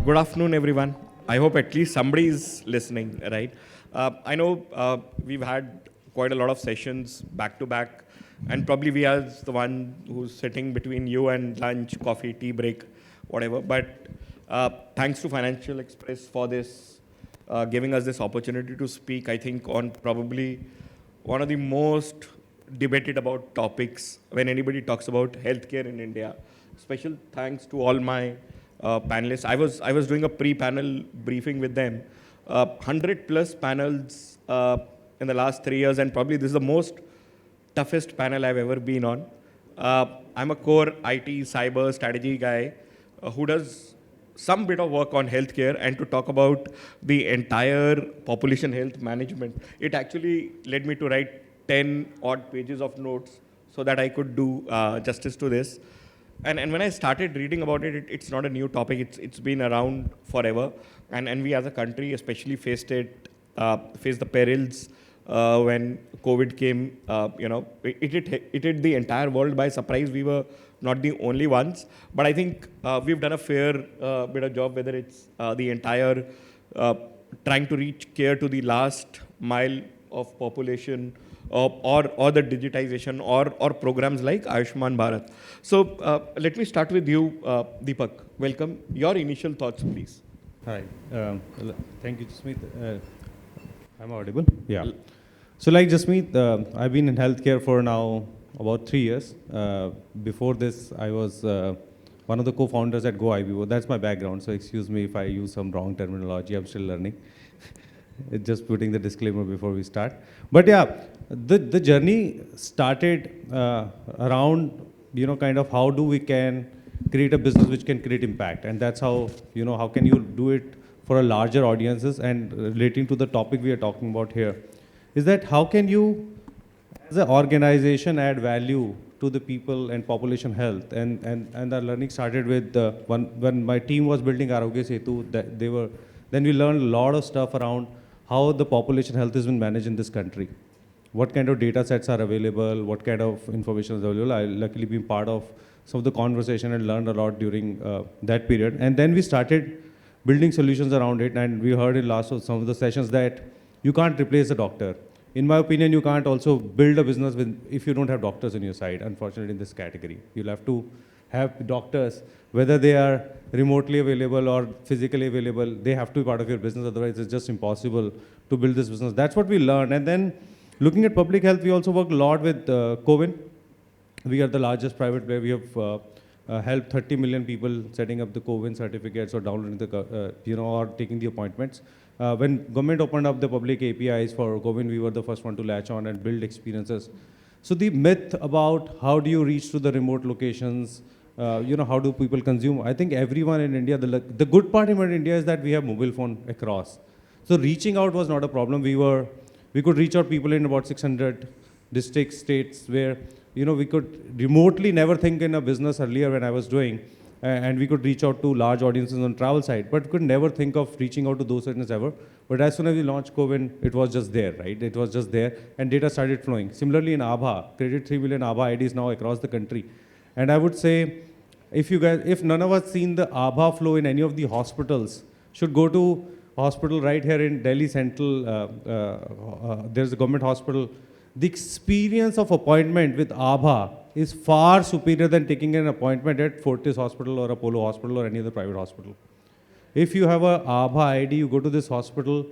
Good afternoon, everyone. I hope at least somebody is listening, right? I know we've had quite a lot of sessions back to back, and probably we are the one who's sitting between you and lunch, coffee, tea break, whatever. But thanks to Financial Express for this, giving us this opportunity to speak, I think, on probably one of the most debated about topics when anybody talks about healthcare in India. Special thanks to all my panelists. I was doing a pre-panel briefing with them. 100 plus panels in the last 3 years, and probably this is the most toughest panel I've ever been on. I'm a core IT cyber strategy guy who does some bit of work on healthcare, and to talk about the entire population health management, it actually led me to write 10 odd pages of notes so that I could do justice to this. And when I started reading about it, it's not a new topic. It's been around forever. And we as a country especially faced the perils when COVID came. It hit the entire world by surprise. We were not the only ones. But I think we've done a fair bit of job, whether it's the entire trying to reach care to the last mile of population, or the digitization, or programs like Ayushman Bharat. So let me start with you, Deepak. Welcome. Your initial thoughts, please. Hi. Thank you, Jaspreet. I'm audible? Yeah. So like Jaspreet, I've been in healthcare for now about 3 years. Before this, I was one of the co-founders at Go. That's my background, so excuse me if I use some wrong terminology. I'm still learning. Just putting the disclaimer before we start. But yeah, the journey started around, kind of how do we can create a business which can create impact. And that's how, how can you do it for a larger audiences. And relating to the topic we are talking about here, is that how can you, as an organization, add value to the people and population health. And our learning started with when my team was building Arogya Setu, then we learned a lot of stuff around how the population health has been managed in this country. What kind of data sets are available, what kind of information is available. I luckily been part of some of the conversation and learned a lot during that period. And then we started building solutions around it, and we heard in last of some of the sessions that you can't replace a doctor. In my opinion, you can't also build a business if you don't have doctors on your side, unfortunately, in this category. You'll have to have doctors, whether they are remotely available or physically available, they have to be part of your business, otherwise it's just impossible to build this business. That's what we learned. And then looking at public health, we also work a lot with COVID. We are the largest private player. We have helped 30 million people setting up the COVID certificates or downloading the, or taking the appointments. When government opened up the public APIs for COVID, we were the first one to latch on and build experiences. So the myth about how do you reach to the remote locations, how do people consume? I think everyone in India, the good part about India is that we have mobile phone across. So reaching out was not a problem. We could reach out people in about 600 districts, states where, we could remotely never think in a business earlier when I was doing, and we could reach out to large audiences on travel side, but could never think of reaching out to those audiences ever. But as soon as we launched COVID, it was just there, right? It was just there, and data started flowing. Similarly in ABHA, created 3 million ABHA IDs now across the country. And I would say, if none of us seen the ABHA flow in any of the hospitals, should go to hospital right here in Delhi Central. There's a government hospital. The experience of appointment with ABHA is far superior than taking an appointment at Fortis Hospital or Apollo Hospital or any other private hospital. If you have a ABHA ID, you go to this hospital,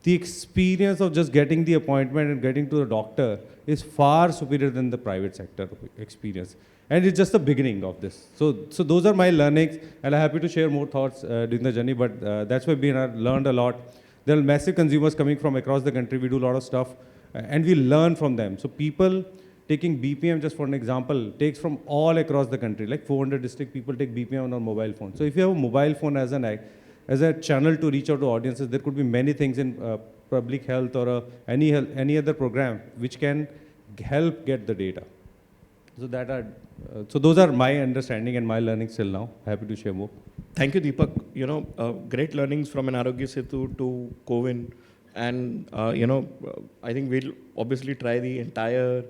the experience of just getting the appointment and getting to the doctor is far superior than the private sector experience. And it's just the beginning of this. So those are my learnings, and I'm happy to share more thoughts during the journey, but that's why we learned a lot. There are massive consumers coming from across the country. We do a lot of stuff, and we learn from them. So people taking BPM, just for an example, takes from all across the country, like 400 district people take BPM on their mobile phone. So if you have a mobile phone as a channel to reach out to audiences, there could be many things in public health or any other program which can help get the data. So those are my understanding and my learnings till now. Happy to share more. Thank you, Deepak. Great learnings from an Arogya Setu to COVID. And, I think we'll obviously try the entire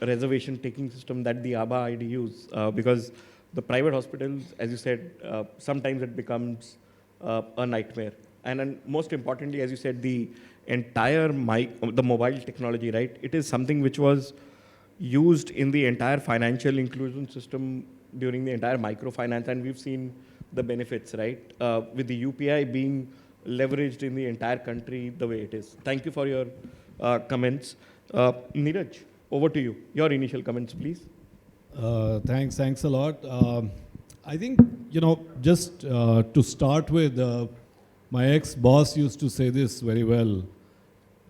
reservation taking system that the ABHA ID use, because the private hospitals, as you said, sometimes it becomes a nightmare. And most importantly, as you said, the entire the mobile technology, right? It is something which was used in the entire financial inclusion system during the entire microfinance, and we've seen the benefits, right? With the UPI being leveraged in the entire country the way it is. Thank you for your comments. Neeraj, over to you. Your initial comments, please. Thanks a lot. I think, just to start with, my ex-boss used to say this very well.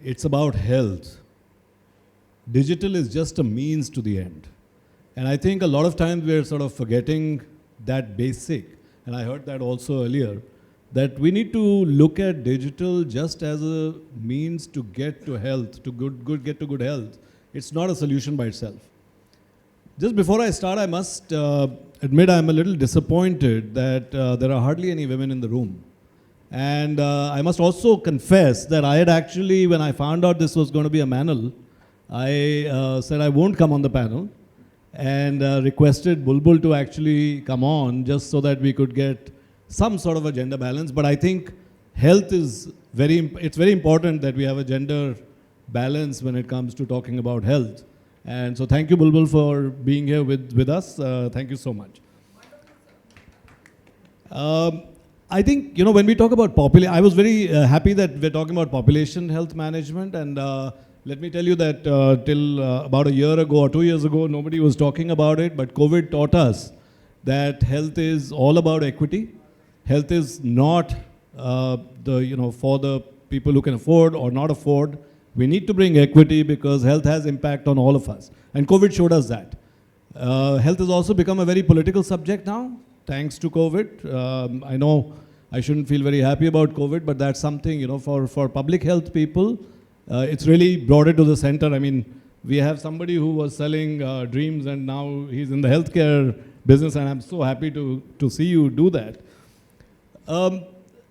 It's about health. Digital is just a means to the end. And I think a lot of times we're sort of forgetting that basic, and I heard that also earlier, that we need to look at digital just as a means to get to health, to get to good health. It's not a solution by itself. Just before I start, I must admit I'm a little disappointed that there are hardly any women in the room. And I must also confess that I had actually, when I found out this was going to be a panel, I said I won't come on the panel and requested Bulbul to actually come on just so that we could get some sort of a gender balance. But I think health is it's very important that we have a gender balance when it comes to talking about health. And so thank you, Bulbul, for being here with us. Thank you so much. I think, when we talk about population, I was very happy that we're talking about population health management. And let me tell you that till about a year ago or 2 years ago, nobody was talking about it. But COVID taught us that health is all about equity. Health is not for the people who can afford or not afford. We need to bring equity because health has impact on all of us. And COVID showed us that. Health has also become a very political subject now, thanks to COVID. I know I shouldn't feel very happy about COVID, but that's something, for public health people, it's really brought it to the center. I mean, we have somebody who was selling dreams and now he's in the healthcare business, and I'm so happy to see you do that.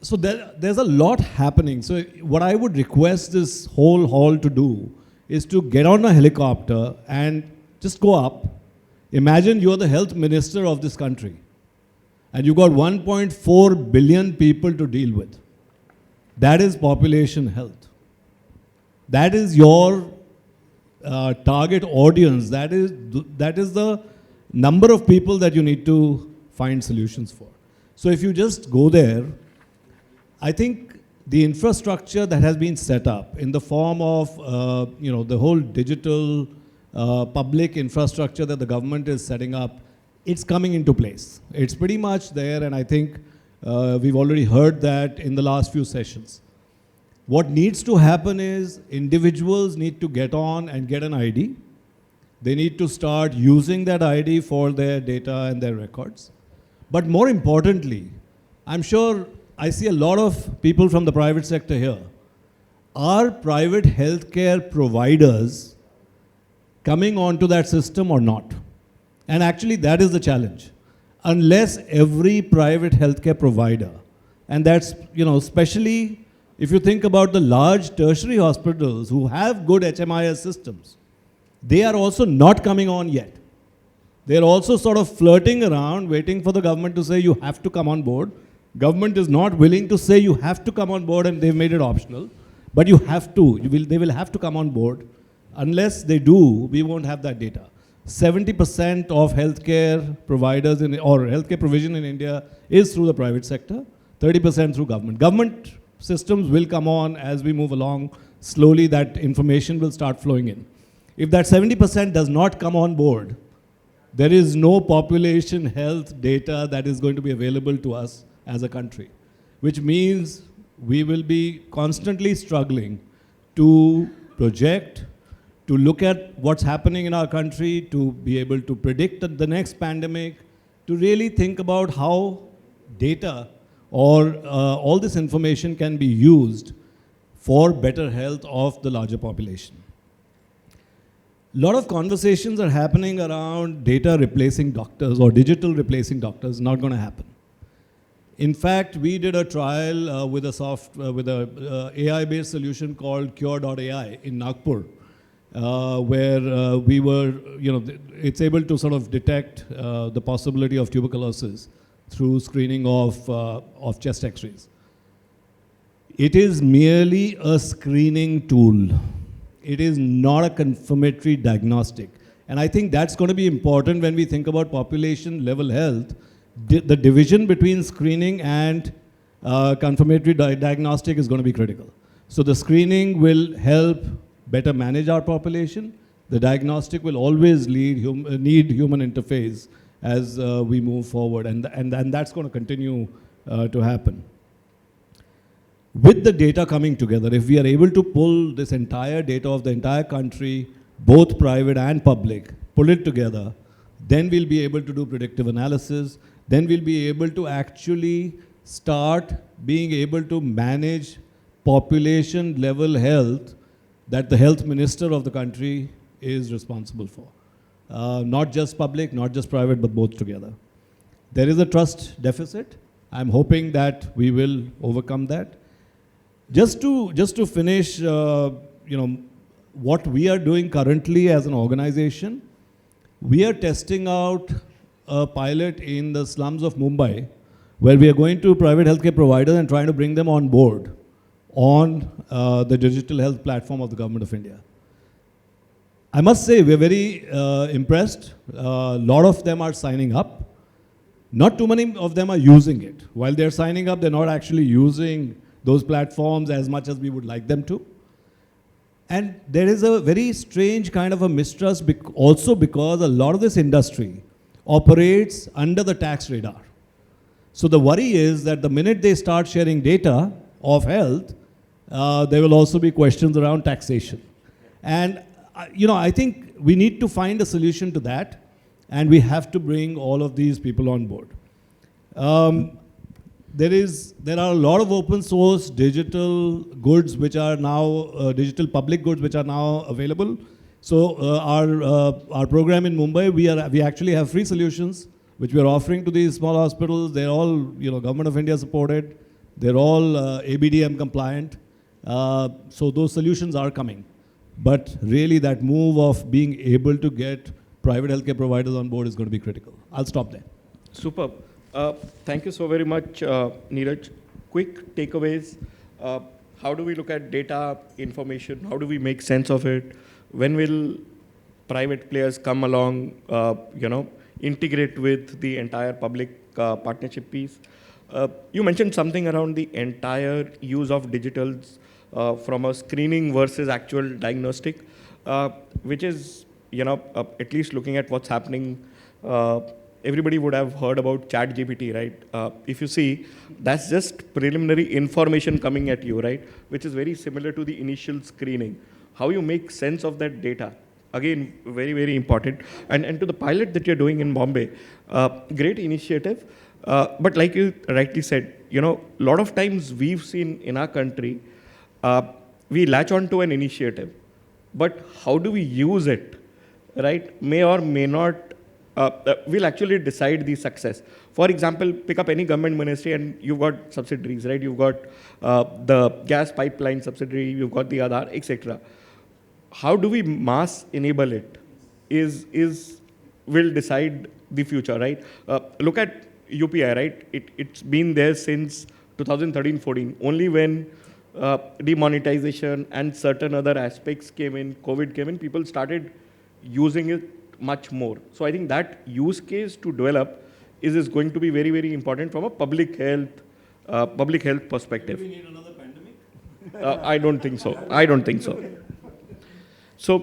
So there's a lot happening. So what I would request this whole hall to do is to get on a helicopter and just go up. Imagine you're the health minister of this country and you've got 1.4 billion people to deal with. That is population health. That is your target audience. That is the number of people that you need to find solutions for. So if you just go there, I think the infrastructure that has been set up in the form of, the whole digital public infrastructure that the government is setting up, it's coming into place. It's pretty much there, and I think we've already heard that in the last few sessions. What needs to happen is individuals need to get on and get an ID. They need to start using that ID for their data and their records. But more importantly, I'm sure I see a lot of people from the private sector here. Are private healthcare providers coming onto that system or not? And actually that is the challenge. Unless every private healthcare provider, and that's, especially if you think about the large tertiary hospitals who have good HMIS systems, they are also not coming on yet. They're also sort of flirting around, waiting for the government to say you have to come on board. Government is not willing to say you have to come on board, and they've made it optional. But you have to. They will have to come on board. Unless they do, we won't have that data. 70% of healthcare providers or healthcare provision in India is through the private sector, 30% through government. Government systems will come on as we move along. Slowly that information will start flowing in. If that 70% does not come on board, there is no population health data that is going to be available to us as a country, which means we will be constantly struggling to project, to look at what's happening in our country, to be able to predict the next pandemic, to really think about how data or all this information can be used for better health of the larger population. A lot of conversations are happening around data replacing doctors or digital replacing doctors. Not going to happen. In fact, we did a trial with a AI-based solution called Eka.care in Nagpur. where we were, it's able to sort of detect the possibility of tuberculosis through screening of chest X-rays. It is merely a screening tool. It is not a confirmatory diagnostic. And I think that's going to be important when we think about population level health. The division between screening and confirmatory diagnostic is going to be critical. So the screening will help better manage our population. The diagnostic will always need human interface as we move forward, and that's going to continue to happen. With the data coming together, if we are able to pull this entire data of the entire country, both private and public, pull it together, then we'll be able to do predictive analysis, then we'll be able to actually start being able to manage population level health that the health minister of the country is responsible for. Not just public, not just private, but both together. There is a trust deficit. I'm hoping that we will overcome that. Just to finish, what we are doing currently as an organization, we are testing out a pilot in the slums of Mumbai, where we are going to private healthcare providers and trying to bring them on board on the digital health platform of the Government of India. I must say, we're very impressed. A lot of them are signing up. Not too many of them are using it. While they're signing up, they're not actually using those platforms as much as we would like them to. And there is a very strange kind of a mistrust also because a lot of this industry operates under the tax radar. So the worry is that the minute they start sharing data of health, there will also be questions around taxation. And I think we need to find a solution to that, and we have to bring all of these people on board. There are a lot of open source digital goods which are now, digital public goods which are now available. So our program in Mumbai, we actually have free solutions which we are offering to these small hospitals. They're all Government of India supported. They're all ABDM compliant. So those solutions are coming. But really that move of being able to get private healthcare providers on board is going to be critical. I'll stop there. Superb. Thank you so very much, Neeraj. Quick takeaways. How do we look at data, information? How do we make sense of it? When will private players come along, integrate with the entire public partnership piece? You mentioned something around the entire use of digitals from a screening versus actual diagnostic, which is, at least looking at what's happening, everybody would have heard about ChatGPT, right? If you see, that's just preliminary information coming at you, right? Which is very similar to the initial screening. How you make sense of that data, again, very, very important. And to the pilot that you're doing in Bombay, great initiative. But like you rightly said, a lot of times we've seen in our country, we latch on to an initiative, but how do we use it, right? May or may not, will actually decide the success. For example, pick up any government ministry and you've got subsidiaries, right? You've got the gas pipeline subsidiary, you've got the Aadhaar, etc. How do we mass enable it will decide the future, right? Look at UPI, right? It's been there since 2013-14. Only when demonetization and certain other aspects came in, COVID came in, people started using it much more. So I think that use case to develop is going to be very, very important from a public health perspective. Do we need another pandemic? I don't think so. I don't think so. So,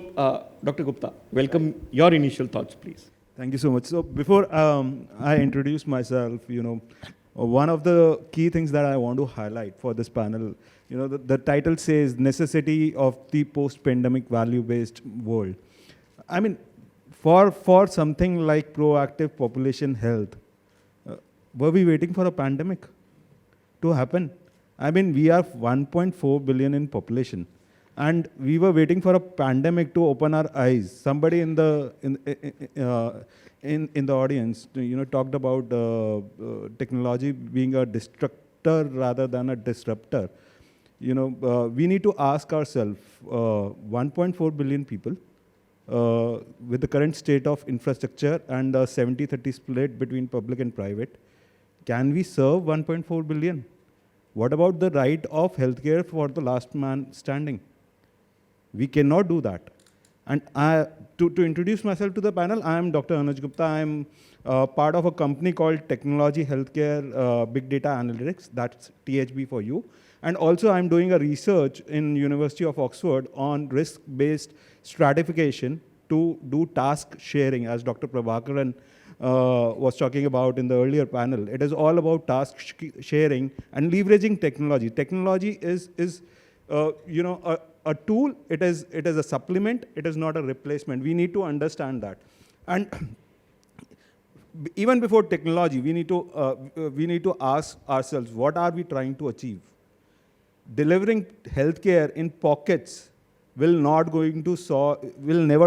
Dr. Gupta, welcome. Your initial thoughts, please. Thank you so much. So before I introduce myself, one of the key things that I want to highlight for this panel, the title says necessity of the post-pandemic value-based world. I mean, for something like proactive population health, were we waiting for a pandemic to happen? I mean, we are 1.4 billion in population, and we were waiting for a pandemic to open our eyes. Somebody in the audience, talked about technology being a destructor rather than a disruptor. we need to ask ourselves, 1.4 billion people, with the current state of infrastructure and a 70-30 split between public and private, can we serve 1.4 billion? What about the right of healthcare for the last man standing? We cannot do that. And to introduce myself to the panel, I am Dr. Anuj Gupta. I am part of a company called Technology Healthcare Big Data Analytics. That's THB for you. And also I'm doing a research in University of Oxford on risk-based stratification to do task sharing, as Dr. Prabhakaran was talking about in the earlier panel. It is all about task sharing and leveraging technology. Technology is a tool. It is a supplement. It is not a replacement. We need to understand that. And even before technology, we need to ask ourselves, what are we trying to achieve? Delivering healthcare in pockets will never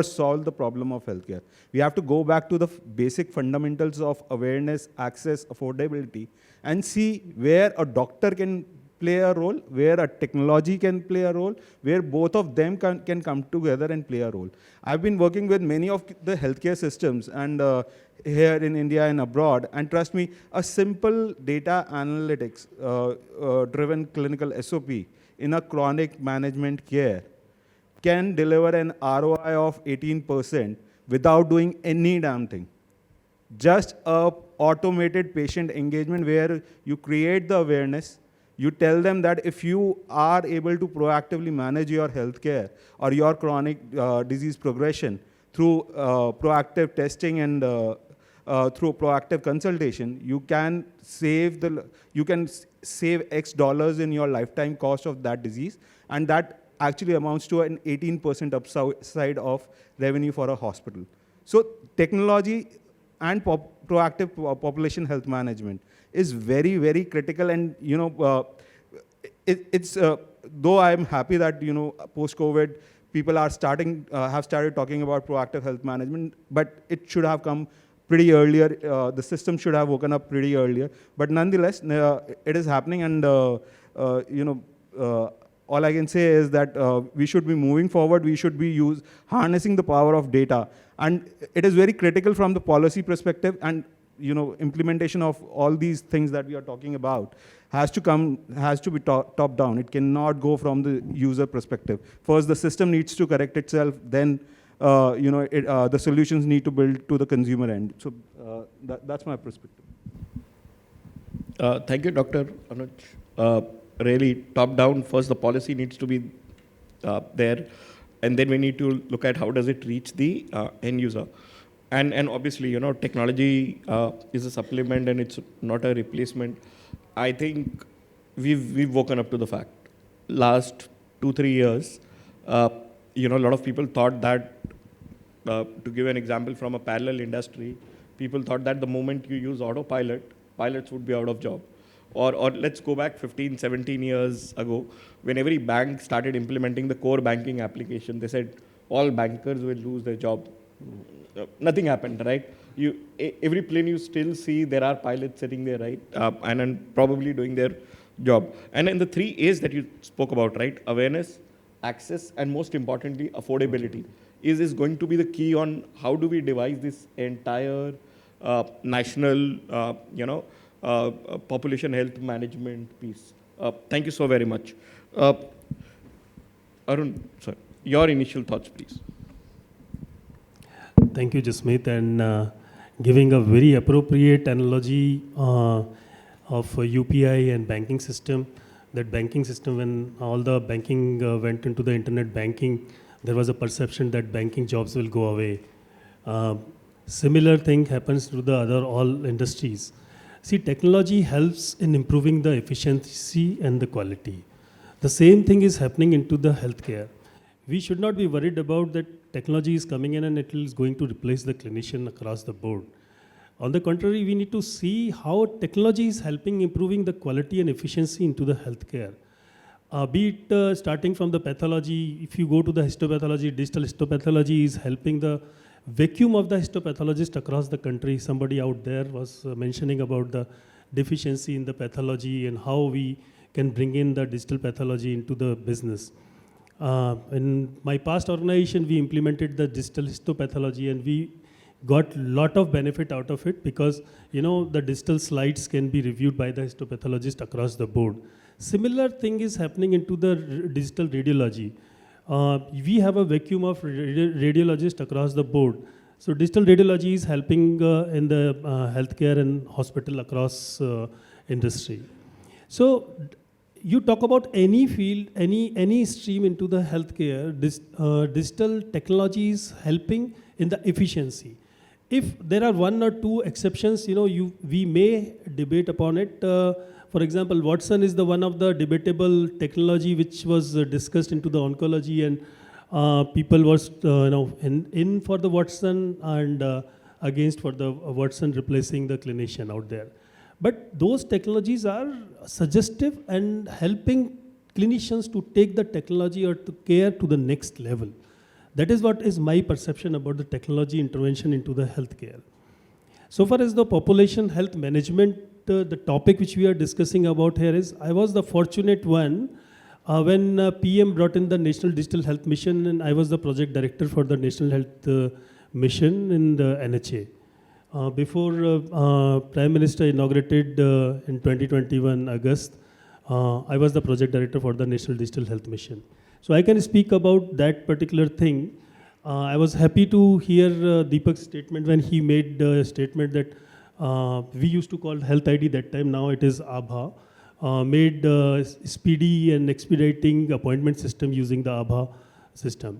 solve the problem of healthcare. We have to go back to the basic fundamentals of awareness, access, affordability, and see where a doctor can play a role, where a technology can play a role, where both of them can come together and play a role. I've been working with many of the healthcare systems and here in India and abroad, and trust me, a simple data analytics driven clinical SOP in a chronic management care can deliver an ROI of 18% without doing any damn thing. Just a automated patient engagement where you create the awareness. You tell them that if you are able to proactively manage your healthcare or your chronic disease progression through proactive testing and through proactive consultation, you can save X dollars in your lifetime cost of that disease, and that actually amounts to an 18% upside of revenue for a hospital. So technology and proactive population health management is very, very critical. And though I'm happy that post-COVID people are have started talking about proactive health management, but it should have come pretty earlier. The system should have woken up pretty earlier. But nonetheless, it is happening, and all I can say is that we should be moving forward. We should be harnessing the power of data, and it is very critical from the policy perspective. And implementation of all these things that we are talking about has to be top down. It cannot go from the user perspective. First, the system needs to correct itself. Then, the solutions need to build to the consumer end. So that's my perspective. Thank you, Dr. Anuj. Really top down. First, the policy needs to be there, and then we need to look at how does it reach the end user. And obviously, technology is a supplement and it's not a replacement. I think we've woken up to the fact. Last 2-3 years, a lot of people thought that, to give an example from a parallel industry, people thought that the moment you use autopilot, pilots would be out of job. Or let's go back 15, 17 years ago, when every bank started implementing the core banking application, they said all bankers will lose their job. Nothing happened, right? Every plane you still see, there are pilots sitting there, right? And probably doing their job. And in the 3 A's that you spoke about, right? Awareness, access, and most importantly, affordability is going to be the key on how do we devise this entire national, population health management piece. Thank you so very much. Arun, sir, your initial thoughts, please. Thank you, Jaspreet, and giving a very appropriate analogy of UPI and banking system. That banking system, when all the banking went into the internet banking, there was a perception that banking jobs will go away. Similar thing happens to the other all industries. See, technology helps in improving the efficiency and the quality. The same thing is happening into the healthcare. We should not be worried about that technology is coming in and it is going to replace the clinician across the board. On the contrary, we need to see how technology is helping improving the quality and efficiency into the healthcare. Be it starting from the pathology, if you go to the histopathology, digital histopathology is helping the vacuum of the histopathologist across the country. Somebody out there was mentioning about the deficiency in the pathology and how we can bring in the digital pathology into the business. In my past organization, we implemented the digital histopathology, and we got lot of benefit out of it because the digital slides can be reviewed by the histopathologist across the board. Similar thing is happening into the digital radiology. We have a vacuum of radiologists across the board. So digital radiology is helping in the healthcare and hospital across industry. So you talk about any field, any stream into the healthcare, digital technology is helping in the efficiency. If there are one or two exceptions, we may debate upon it. For example, Watson is the one of the debatable technology which was discussed into the oncology, and people was in for the Watson and against for the Watson replacing the clinician out there. But those technologies are suggestive and helping clinicians to take the technology or to care to the next level. That is what is my perception about the technology intervention into the healthcare. So far as the population health management, the topic which we are discussing about here is, I was the fortunate one when PM brought in the National Digital Health Mission, and I was the project director for the National Health Mission in the NHA. Before Prime Minister inaugurated in 2021 August, I was the project director for the National Digital Health Mission. So I can speak about that particular thing. I was happy to hear Deepak's statement when he made the statement that we used to call Health ID that time, now it is ABHA, made speedy and expediting appointment system using the ABHA system.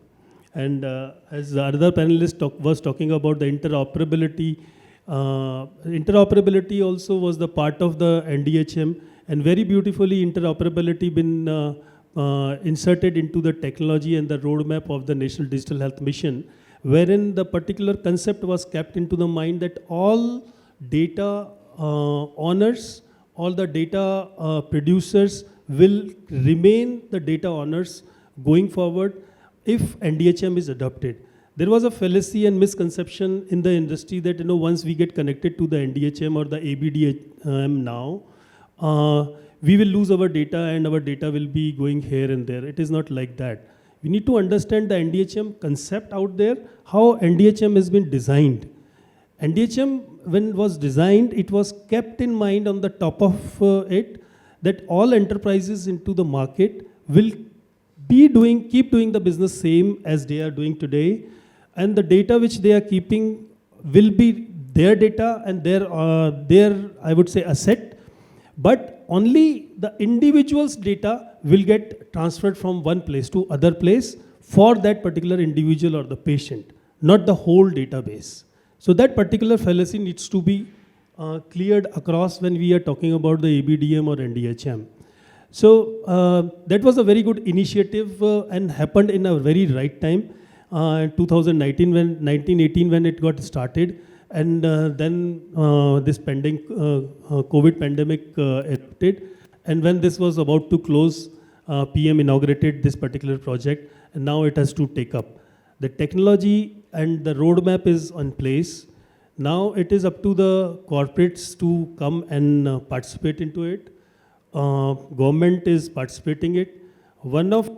And as the other panelist was talking about the interoperability, interoperability also was the part of the NDHM, and very beautifully interoperability been inserted into the technology and the roadmap of the National Digital Health Mission, wherein the particular concept was kept into the mind that all data owners, all the data producers will remain the data owners going forward if NDHM is adopted. There was a fallacy and misconception in the industry that once we get connected to the NDHM or the ABDHM now, we will lose our data and our data will be going here and there. It is not like that. We need to understand the NDHM concept out there, how NDHM has been designed. NDHM, when it was designed, it was kept in mind on the top of it that all enterprises into the market will keep doing the business same as they are doing today, and the data which they are keeping will be their data and their I would say asset, but only the individual's data will get transferred from one place to other place for that particular individual or the patient, not the whole database. So that particular fallacy needs to be cleared across when we are talking about the ABDM or NDHM. So that was a very good initiative and happened in a very right time. 1918 when it got started, and then this pending COVID pandemic erupted, and when this was about to close, PM inaugurated this particular project, and now it has to take up. The technology and the roadmap is in place. Now it is up to the corporates to come and participate into it. Government is participating it. One of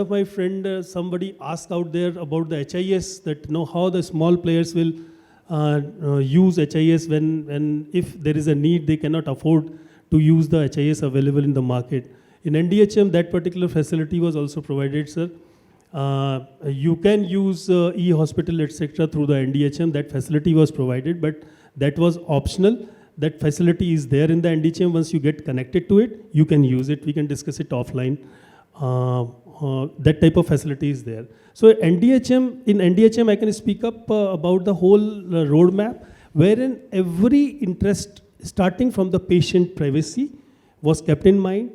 my friend, somebody asked out there about the HIS, that how the small players will use HIS when if there is a need, they cannot afford to use the HIS available in the market. In NDHM, that particular facility was also provided, sir. You can use e-hospital, etc. through the NDHM. That facility was provided, but that was optional. That facility is there in the NDHM. Once you get connected to it, you can use it. We can discuss it offline. That type of facility is there. So in NDHM, I can speak up about the whole roadmap, wherein every interest, starting from the patient privacy, was kept in mind.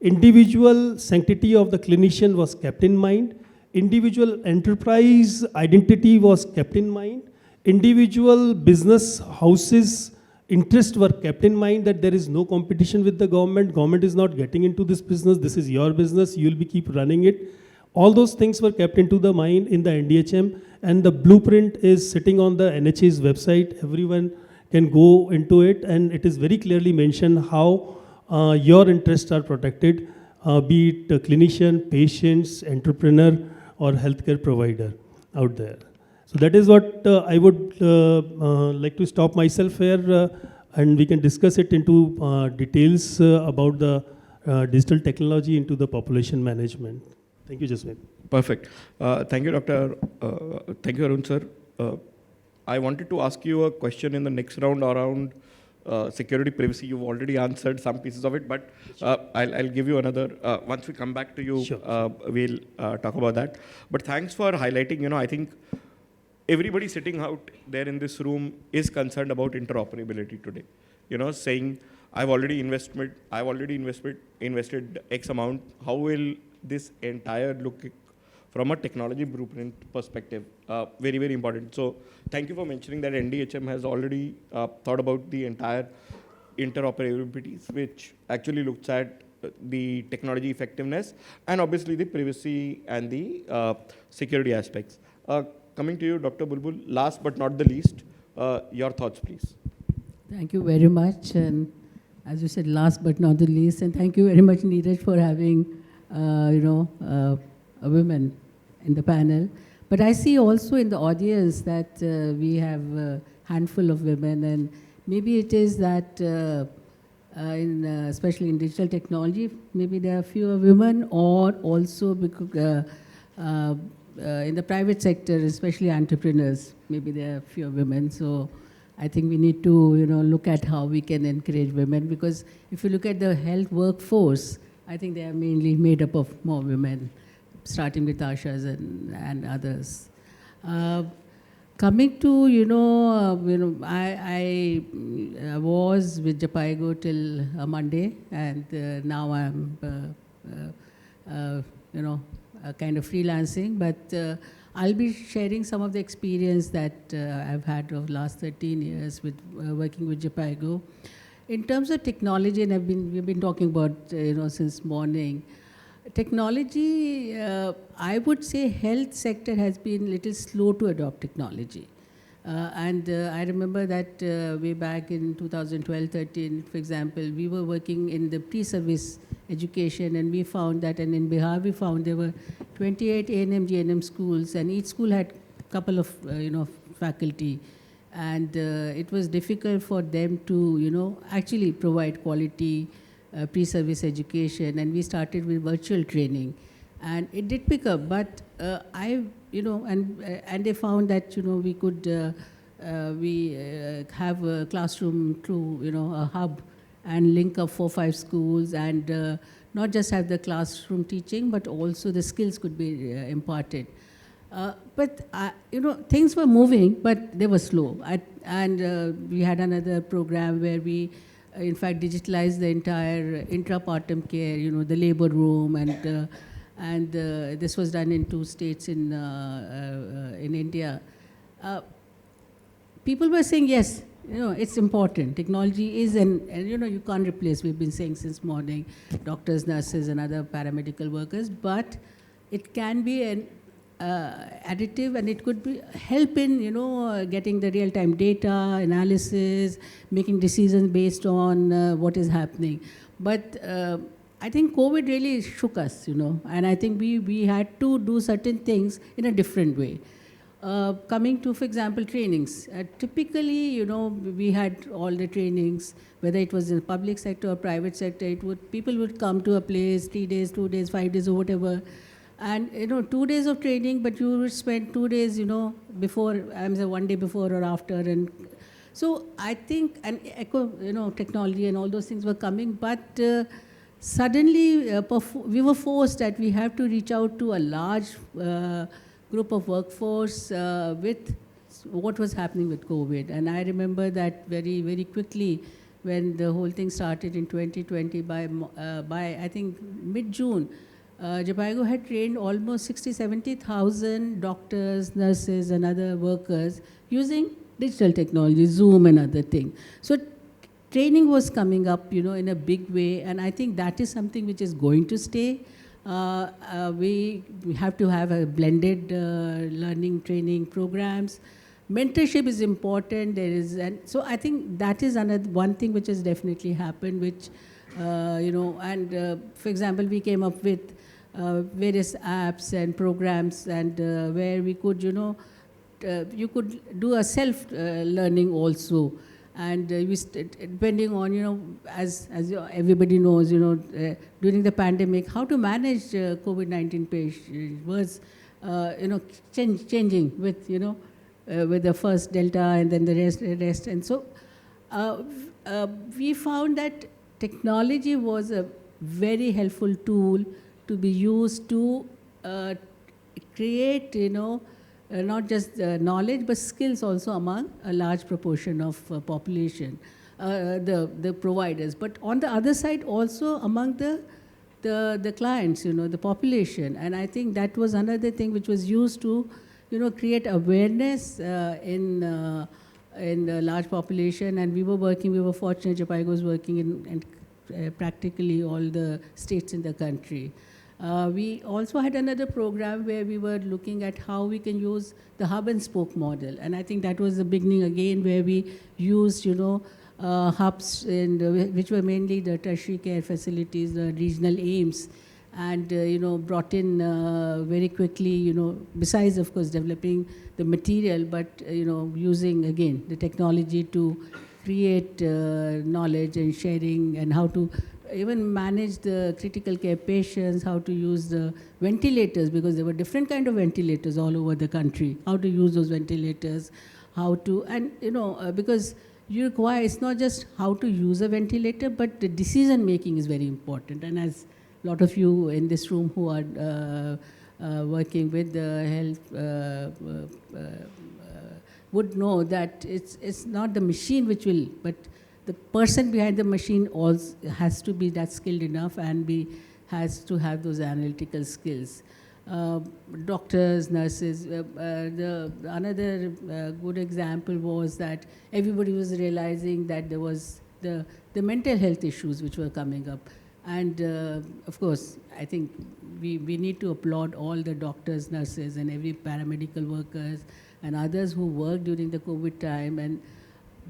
Individual sanctity of the clinician was kept in mind. Individual enterprise identity was kept in mind. Individual business houses interests were kept in mind, that there is no competition with the government. Government is not getting into this business. This is your business. You will be keep running it. All those things were kept into the mind in the NDHM, and the blueprint is sitting on the NHA's website. Everyone can go into it, and it is very clearly mentioned how your interests are protected, be it a clinician, patients, entrepreneur, or healthcare provider out there. So that is what I would like to stop myself here, and we can discuss it into details about the digital technology into the population management. Thank you, Jaspreet. Perfect. Thank you, Dr. Thank you, Arun, sir. I wanted to ask you a question in the next round around security privacy. You've already answered some pieces of it, but I'll give you another. Once we come back to you, Sure. We'll talk about that. But thanks for highlighting, I think everybody sitting out there in this room is concerned about interoperability today. Saying, I've already invested X amount. How will this entire look from a technology blueprint perspective? Very, very important. So thank you for mentioning that NDHM has already thought about the entire interoperabilities, which actually looks at the technology effectiveness and obviously the privacy and the security aspects. Coming to you, Dr. Bulbul, last but not the least, your thoughts, please. Thank you very much. And as you said, last but not the least, and thank you very much, Neeraj, for having, a woman in the panel. But I see also in the audience that we have a handful of women, and maybe it is that, especially in digital technology, maybe there are fewer women, or also because, in the private sector, especially entrepreneurs, maybe there are fewer women. So I think we need to, look at how we can encourage women, because if you look at the health workforce, I think they are mainly made up of more women, starting with Ashas and others. Coming to, I was with Jhpiego till Monday, and now I'm, kind of freelancing, but I'll be sharing some of the experience that I've had of last 13 years with working with Jhpiego. In terms of technology, and we've been talking about, since morning, technology, I would say health sector has been a little slow to adopt technology. And I remember that way back in 2012-13, for example, we were working in the pre-service education, and we found that, and in Bihar we found there were 28 A&M, GNM schools, and each school had a couple of, faculty. And it was difficult for them to, actually provide quality pre-service education, and we started with virtual training. And it did pick up, but and they found that, we could, have a classroom through, a hub, and link up 4-5 schools, and not just have the classroom teaching, but also the skills could be imparted. But things were moving, but they were slow. And we had another program where we, in fact, digitalized the entire intrapartum care, the labor room, and this was done in 2 states in India. People were saying, yes, it's important. Technology is, and you can't replace, we've been saying since morning, doctors, nurses, and other paramedical workers, but it can be an additive, and it could be help in, getting the real-time data, analysis, making decisions based on what is happening. But I think COVID really shook us, and I think we had to do certain things in a different way. Coming to, for example, trainings. Typically, we had all the trainings, whether it was in the public sector or private sector, people would come to a place 3 days, 2 days, 5 days, or whatever. And, 2 days of training, but you would spend 2 days, before, one day before or after. And so I think, and technology and all those things were coming, but suddenly we were forced that we have to reach out to a large group of workforce with what was happening with COVID. And I remember that very, very quickly when the whole thing started in 2020 by I think mid-June, Jhpiego had trained almost 60,000-70,000 doctors, nurses, and other workers using digital technology, Zoom and other things. So training was coming up, in a big way, and I think that is something which is going to stay. We have to have a blended learning training programs. Mentorship is important. And so I think that is one thing which has definitely happened, which For example, we came up with various apps and programs, and where we could, you could do a self-learning also. And depending on, as everybody knows, during the pandemic, how to manage COVID-19 patients was, changing with, with the first Delta and then the rest. And so we found that technology was a very helpful tool to be used to create, not just knowledge, but skills also among a large proportion of population, the providers. But on the other side, also among the clients, the population. And I think that was another thing which was used to, create awareness in the large population. And we were fortunate, Jhpiego was working in practically all the states in the country. We also had another program where we were looking at how we can use the hub and spoke model. And I think that was the beginning again, where we used, hubs which were mainly the tertiary care facilities, the regional aims, and, brought in very quickly, besides, of course, developing the material, but, using, again, the technology to create knowledge and sharing, and how to even manage the critical care patients, how to use the ventilators, because there were different kind of ventilators all over the country, how to use those ventilators, how to, and because you require, it's not just how to use a ventilator, but the decision making is very important. And as a lot of you in this room who are working with the health would know that it's not the machine which will, but the person behind the machine also has to be that skilled enough and has to have those analytical skills. Doctors, nurses. Another good example was that everybody was realizing that there was the mental health issues which were coming up. And of course, I think we need to applaud all the doctors, nurses, and every paramedical workers and others who worked during the COVID time.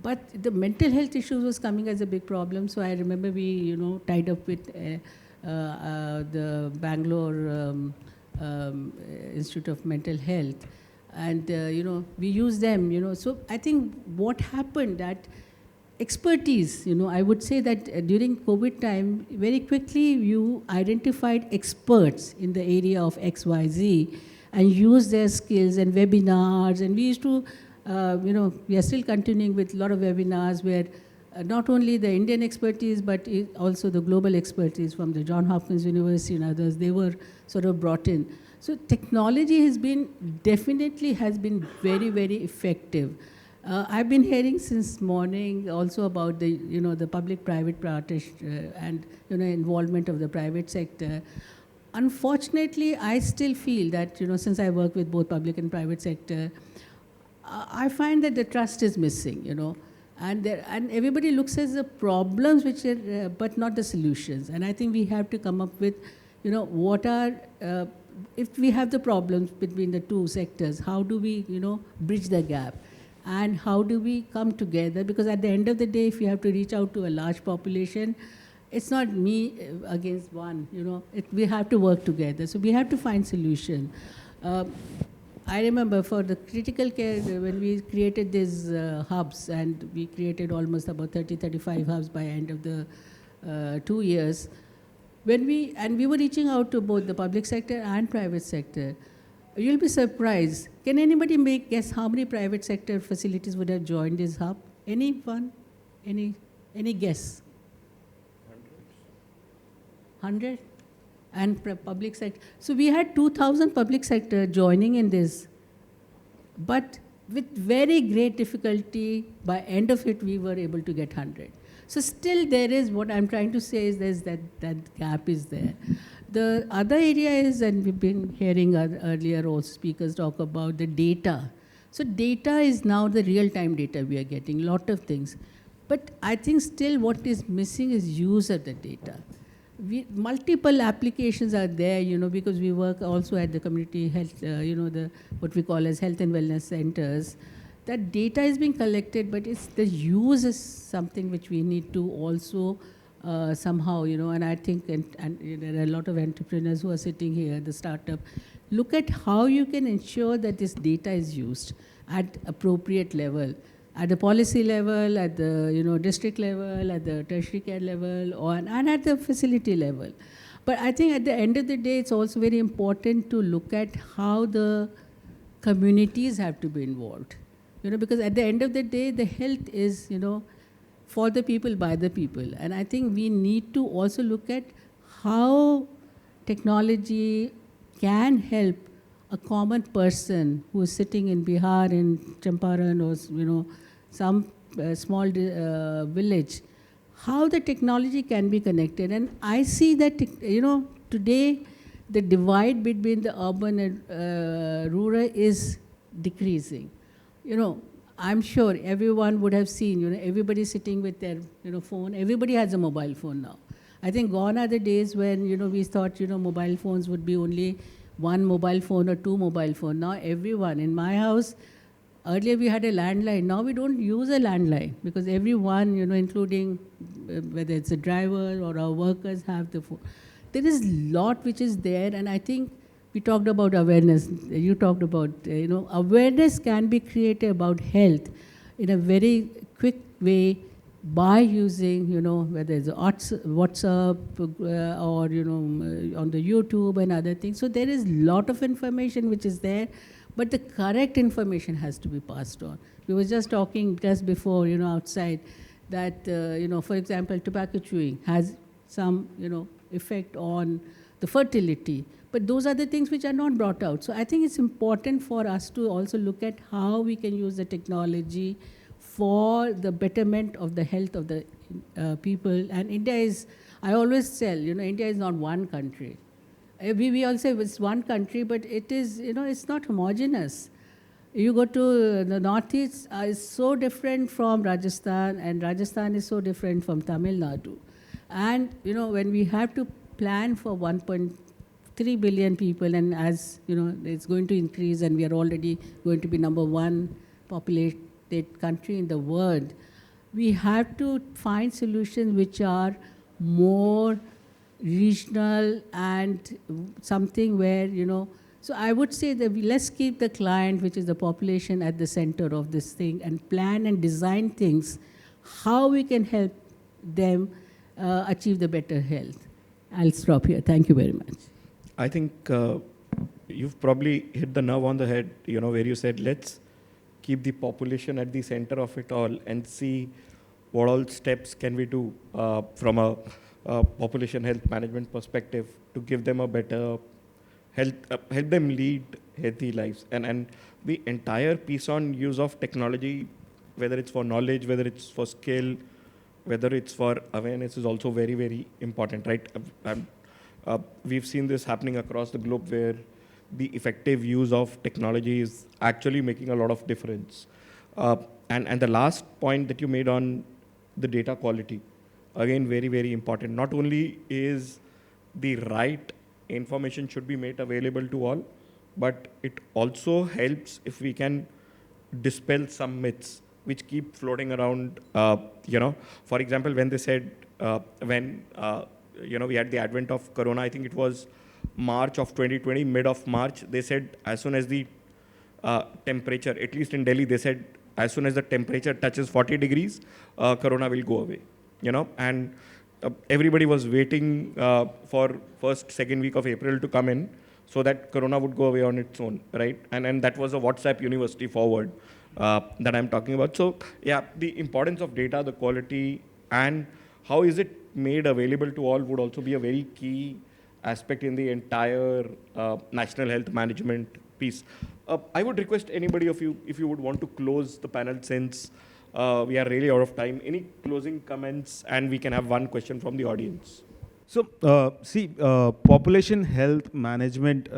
But the mental health issues was coming as a big problem. So I remember we, tied up with the Bangalore Institute of Mental Health, and we use them. So I think what happened, that expertise. I would say that during COVID time, very quickly you identified experts in the area of XYZ and used their skills and webinars, and we used to. We are still continuing with a lot of webinars where not only the Indian expertise, but also the global expertise from the Johns Hopkins University and others, they were sort of brought in. So technology has been very, very effective. I've been hearing since morning also about the, the public-private partnership and, involvement of the private sector. Unfortunately, I still feel that, since I work with both public and private sector, I find that the trust is missing, and everybody looks at the problems which are, but not the solutions. And I think we have to come up with, what are, if we have the problems between the two sectors, how do we, bridge the gap? And how do we come together? Because at the end of the day, if you have to reach out to a large population, it's not me against one, we have to work together. So we have to find solution. I remember for the critical care, when we created these hubs, and we created almost about 35 hubs by end of the 2 years, we were reaching out to both the public sector and private sector. You'll be surprised. Can anybody guess how many private sector facilities would have joined this hub? Anyone? Any guess? 100? And public sector. So we had 2,000 public sector joining in this. But with very great difficulty, by end of it, we were able to get 100. So still there is, what I'm trying to say is there's that gap is there. The other area is, and we've been hearing earlier also speakers talk about the data. So data is now the real-time data we are getting, lot of things. But I think still what is missing is use of the data. Multiple applications are there, because we work also at the community health, what we call as health and wellness centers. That data is being collected, but the use is something which we need to also somehow, and I think, and there are a lot of entrepreneurs who are sitting here, the startup, look at how you can ensure that this data is used at appropriate level, at the policy level, at the district level, at the tertiary care level, and at the facility level. But I think at the end of the day, it's also very important to look at how the communities have to be involved. Because at the end of the day, the health is, for the people, by the people. And I think we need to also look at how technology can help a common person who is sitting in Bihar, in Champaran, or some small village, how the technology can be connected. And I see that, today the divide between the urban and rural is decreasing. I'm sure everyone would have seen, everybody sitting with their, phone. Everybody has a mobile phone now. I think gone are the days when, we thought, mobile phones would be only one mobile phone or two mobile phone. Now everyone, in my house, earlier we had a landline. Now we don't use a landline because everyone, including whether it's a driver or our workers, have the phone. There is a lot which is there, and I think we talked about awareness. You talked about, awareness can be created about health in a very quick way by using, whether it's WhatsApp or, on the YouTube and other things. So there is a lot of information which is there, but the correct information has to be passed on. We were just talking just before, outside, that, for example, tobacco chewing has some, effect on the fertility. But those are the things which are not brought out. So I think it's important for us to also look at how we can use the technology for the betterment of the health of the people. And India is, I always tell, India is not one country. We all say it's one country, but it is, it's not homogeneous. You go to the northeast, is so different from Rajasthan, and Rajasthan is so different from Tamil Nadu. And, when we have to plan for 1.3 billion people, and as, it's going to increase, and we are already going to be number one populated country in the world, we have to find solutions which are more regional and something where, so I would say that let's keep the client, which is the population, at the center of this thing, and plan and design things, how we can help them achieve the better health. I'll stop here. Thank you very much. I think you've probably hit the nerve on the head, where you said, let's keep the population at the center of it all and see what all steps can we do from a population health management perspective to give them a better health, help them lead healthy lives. And the entire piece on use of technology, whether it's for knowledge, whether it's for skill, whether it's for awareness, is also very, very important, right? We've seen this happening across the globe where the effective use of technology is actually making a lot of difference. And the last point that you made on the data quality, again, very, very important. Not only is the right information should be made available to all, but it also helps if we can dispel some myths which keep floating around. For example, when they said, we had the advent of Corona, I think it was March of 2020, mid of March, they said as soon as the temperature, at least in Delhi, they said as soon as the temperature touches 40 degrees, Corona will go away, and everybody was waiting for first, second week of April to come in so that Corona would go away on its own, right? And that was a WhatsApp university forward that I'm talking about. So yeah, the importance of data, the quality, and how is it made available to all would also be a very key aspect in the entire national health management piece. I would request anybody of you, if you would want to close the panel, since we are really out of time. Any closing comments, and we can have one question from the audience. So, population health management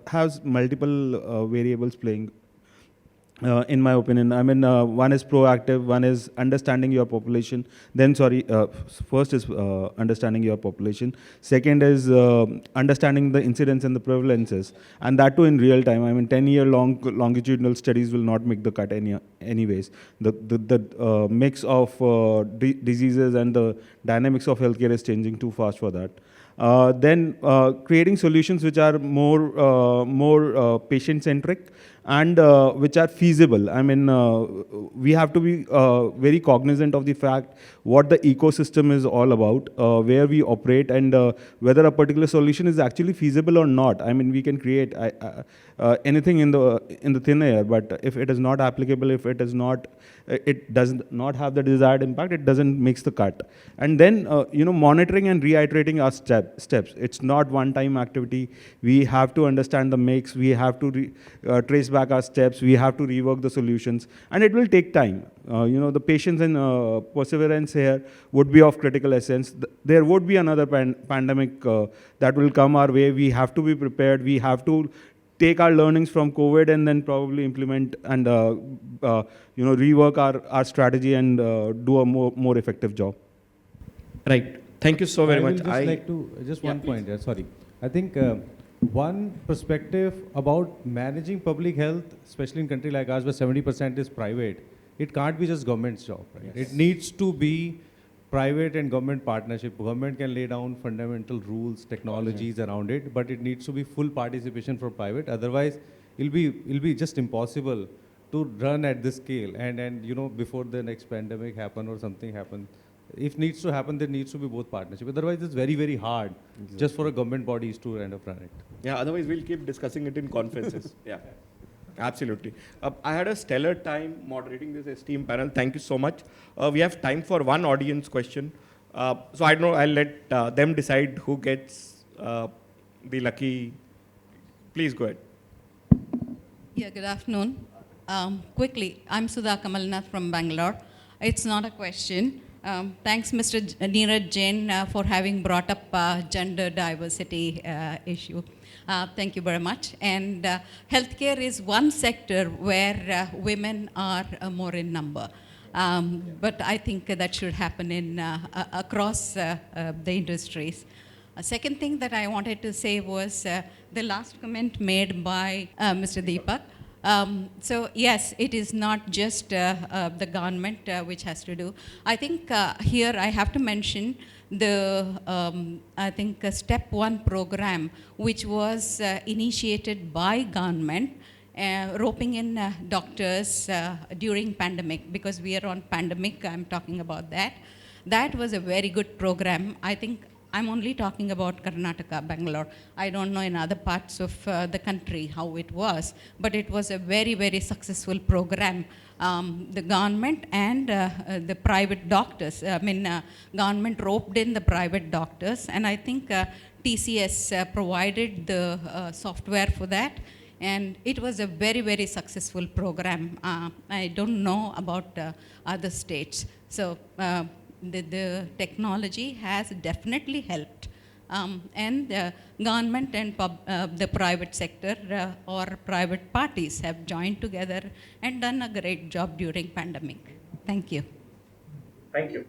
has multiple variables playing. in my opinion. I mean, one is proactive, one is understanding your population. First is understanding your population. Second is understanding the incidence and the prevalences, and that too in real time. I mean, 10-year longitudinal studies will not make the cut anyways. The mix of diseases and the dynamics of healthcare is changing too fast for that. Then creating solutions which are more patient-centric and which are feasible. I mean, we have to be very cognizant of the fact what the ecosystem is all about, where we operate, and whether a particular solution is actually feasible or not. I mean, we can create anything in the thin air, but if it is not applicable, if it is not, it does not have the desired impact, it doesn't makes the cut. And then monitoring and reiterating our steps. It's not one-time activity. We have to understand the mix. We have to trace back our steps. We have to rework the solutions, and it will take time. The patience and perseverance here would be of critical essence. There would be another pandemic that will come our way. We have to be prepared. We have to take our learnings from COVID and then probably implement and rework our strategy and do a more effective job. Right. Thank you so very I much. would just like to, just one point, sorry. I think one perspective about managing public health, especially in country like ours where 70% is private, it can't be just government's job, right? Yes. It needs to be private and government partnership. Government can lay down fundamental rules, technologies around it, but it needs to be full participation for private. Otherwise, it'll be just impossible to run at this scale. And before the next pandemic happen or something happen, if needs to happen, there needs to be both partnership. Otherwise, it's very, very hard just for a government bodies to end up run it. Yeah, otherwise we'll keep discussing it in conferences. Yeah, absolutely. I had a stellar time moderating this esteemed panel. Thank you so much. We have time for one audience question. So I don't know, I'll let them decide who gets the lucky. Please go ahead. Yeah, good afternoon. Quickly, I'm Sudha Kamalnath from Bangalore. It's not a question. Thanks, Mr. Neeraj Jain, for having brought up gender diversity issue. Thank you very much. And healthcare is one sector where women are more in number. But I think that should happen in across the industries. A second thing that I wanted to say was the last comment made by Mr. Deepak. So yes, it is not just the government which has to do. I think here I have to mention the I think step 1 program which was initiated by government, roping in doctors during pandemic, because we are on pandemic, I'm talking about that. That was a very good program. I think I'm only talking about Karnataka, Bangalore. I don't know in other parts of the country how it was, but it was a very, very successful program. The government and the private doctors, government roped in the private doctors, and I think TCS provided the software for that, and it was a very, very successful program. I don't know about other states. So the technology has definitely helped. And government and the private sector or private parties have joined together and done a great job during pandemic. Thank you. Thank you.